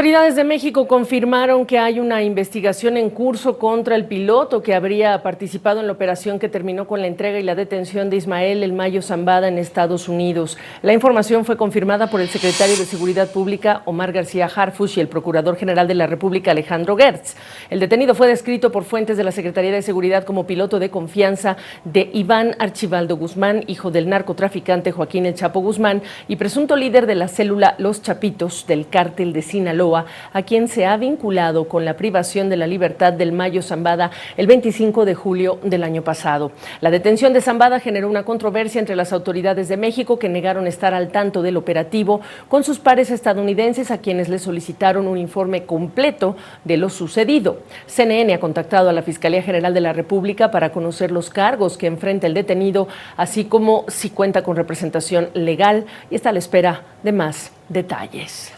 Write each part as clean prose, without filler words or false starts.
Autoridades de México confirmaron que hay una investigación en curso contra el piloto que habría participado en la operación que terminó con la entrega y la detención de Ismael El Mayo Zambada en Estados Unidos. La información fue confirmada por el secretario de Seguridad Pública, Omar García Harfuch, y el procurador general de la República, Alejandro Gertz. El detenido fue descrito por fuentes de la Secretaría de Seguridad como piloto de confianza de Iván Archibaldo Guzmán, hijo del narcotraficante Joaquín El Chapo Guzmán y presunto líder de la célula Los Chapitos del cártel de Sinaloa, a quien se ha vinculado con la privación de la libertad del Mayo Zambada el 25 de julio del año pasado. La detención de Zambada generó una controversia entre las autoridades de México, que negaron estar al tanto del operativo, con sus pares estadounidenses, a quienes le solicitaron un informe completo de lo sucedido. CNN ha contactado a la Fiscalía General de la República para conocer los cargos que enfrenta el detenido, así como si cuenta con representación legal, y está a la espera de más detalles.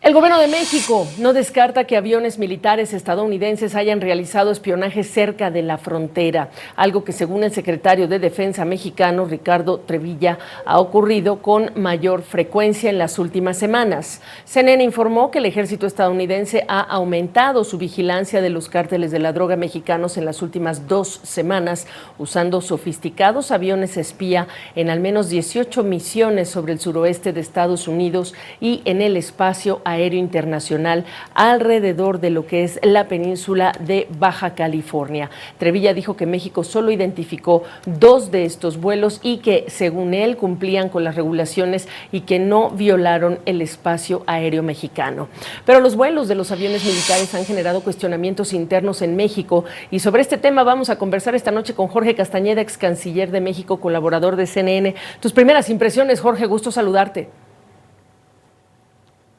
El gobierno de México no descarta que aviones militares estadounidenses hayan realizado espionaje cerca de la frontera, algo que, según el secretario de Defensa mexicano, Ricardo Trevilla, ha ocurrido con mayor frecuencia en las últimas semanas. CNN informó que el ejército estadounidense ha aumentado su vigilancia de los cárteles de la droga mexicanos en las últimas 2 semanas, usando sofisticados aviones espía en al menos 18 misiones sobre el suroeste de Estados Unidos y en el espacio aéreo internacional alrededor de lo que es la península de Baja California. Trevilla dijo que México solo identificó 2 de estos vuelos y que, según él, cumplían con las regulaciones y que no violaron el espacio aéreo mexicano. Pero los vuelos de los aviones militares han generado cuestionamientos internos en México, y sobre este tema vamos a conversar esta noche con Jorge Castañeda, ex canciller de México, colaborador de CNN. Tus primeras impresiones, Jorge, gusto saludarte.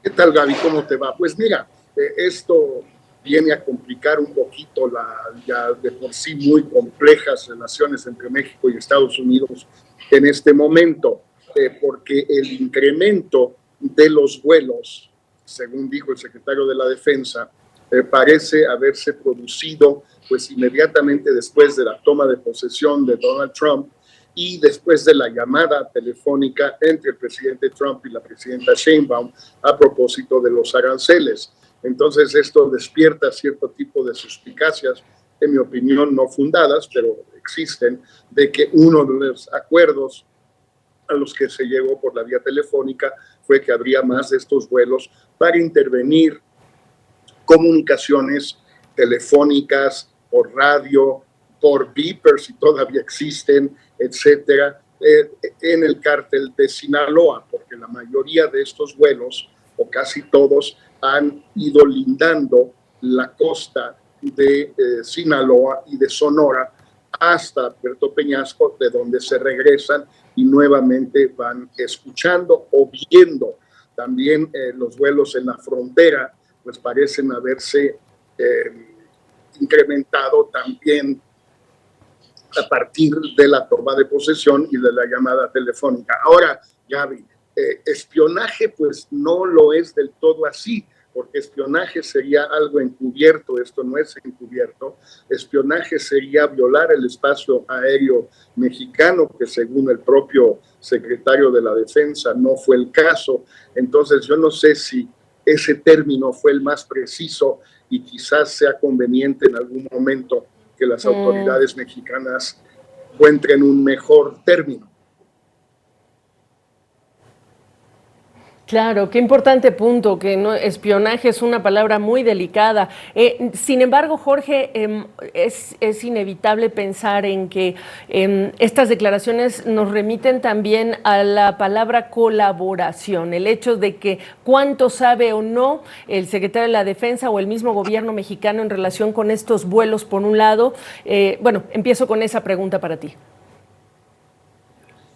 ¿Qué tal, Gaby? ¿Cómo te va? Pues mira, esto viene a complicar un poquito la ya de por sí muy complejas relaciones entre México y Estados Unidos en este momento, porque el incremento de los vuelos, según dijo el secretario de la Defensa, parece haberse producido pues inmediatamente después de la toma de posesión de Donald Trump y después de la llamada telefónica entre el presidente Trump y la presidenta Sheinbaum a propósito de los aranceles. Entonces esto despierta cierto tipo de suspicacias, en mi opinión no fundadas, pero existen, de que uno de los acuerdos a los que se llegó por la vía telefónica fue que habría más de estos vuelos para intervenir comunicaciones telefónicas, por radio, por beepers, si todavía existen, etcétera, en el cártel de Sinaloa, porque la mayoría de estos vuelos, o casi todos, han ido lindando la costa de Sinaloa y de Sonora hasta Puerto Peñasco, de donde se regresan y nuevamente van escuchando o viendo. También los vuelos en la frontera pues parecen haberse incrementado también a partir de la toma de posesión y de la llamada telefónica. Ahora, Gaby, espionaje pues no lo es del todo así, porque espionaje sería algo encubierto, esto no es encubierto. Espionaje sería violar el espacio aéreo mexicano, que según el propio secretario de la Defensa no fue el caso. Entonces yo no sé si ese término fue el más preciso y quizás sea conveniente en algún momento que las autoridades mexicanas encuentren un mejor término. Claro, qué importante punto, que no, espionaje es una palabra muy delicada. Sin embargo, Jorge, es inevitable pensar en que estas declaraciones nos remiten también a la palabra colaboración, el hecho de que cuánto sabe o no el secretario de la Defensa o el mismo gobierno mexicano en relación con estos vuelos, por un lado. Bueno, empiezo con esa pregunta para ti.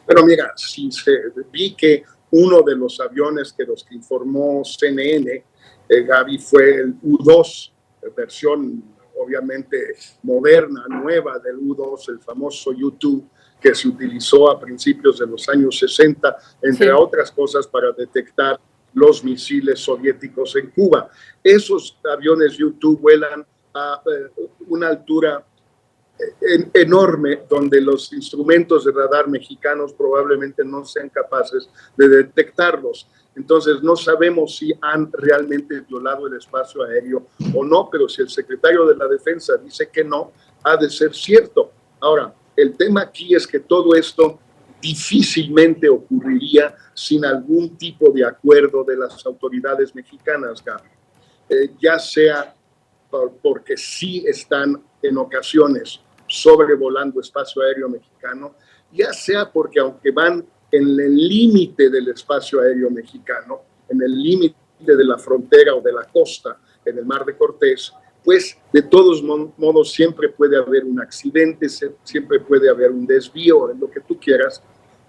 Pero mira, si vi que uno de los aviones que los que informó CNN, Gaby, fue el U-2, versión obviamente moderna, nueva del U-2, el famoso U-2, que se utilizó a principios de los años 60, entre otras cosas, para detectar los misiles soviéticos en Cuba. Esos aviones U-2 vuelan a una altura enorme, donde los instrumentos de radar mexicanos probablemente no sean capaces de detectarlos. Entonces no sabemos si han realmente violado el espacio aéreo o no, pero si el secretario de la Defensa dice que no, ha de ser cierto. Ahora, el tema aquí es que todo esto difícilmente ocurriría sin algún tipo de acuerdo de las autoridades mexicanas, Gaby. Ya sea porque sí están en ocasiones sobrevolando espacio aéreo mexicano, ya sea porque aunque van en el límite del espacio aéreo mexicano, en el límite de la frontera o de la costa, en el Mar de Cortés, pues de todos modos siempre puede haber un accidente, siempre puede haber un desvío, en lo que tú quieras.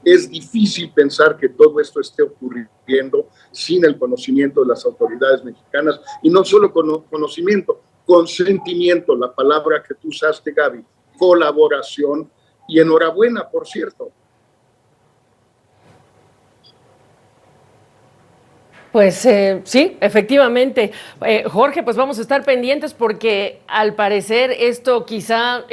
Es difícil pensar que todo esto esté ocurriendo sin el conocimiento de las autoridades mexicanas, y no solo conocimiento, consentimiento, la palabra que tú usaste, Gaby, colaboración, y enhorabuena, por cierto. Pues sí, efectivamente. Jorge, pues vamos a estar pendientes porque al parecer esto quizá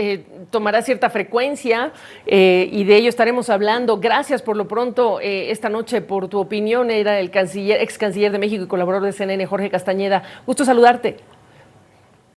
tomará cierta frecuencia y de ello estaremos hablando. Gracias por lo pronto esta noche por tu opinión. Era el ex canciller de México y colaborador de CNN, Jorge Castañeda. Gusto saludarte.